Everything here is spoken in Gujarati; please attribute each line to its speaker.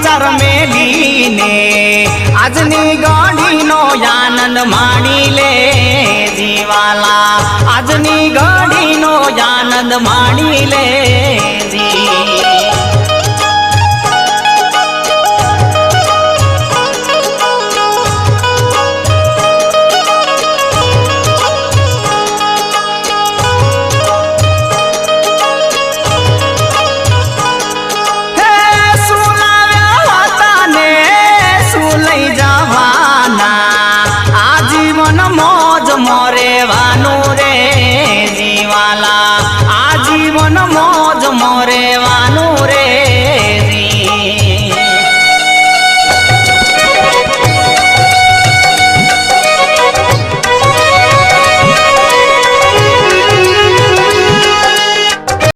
Speaker 1: સમાચાર મેલીને આજની ઘડીનો આનંદ માણી લે જીવાલા, આજની ઘડીનો આનંદ માણી લે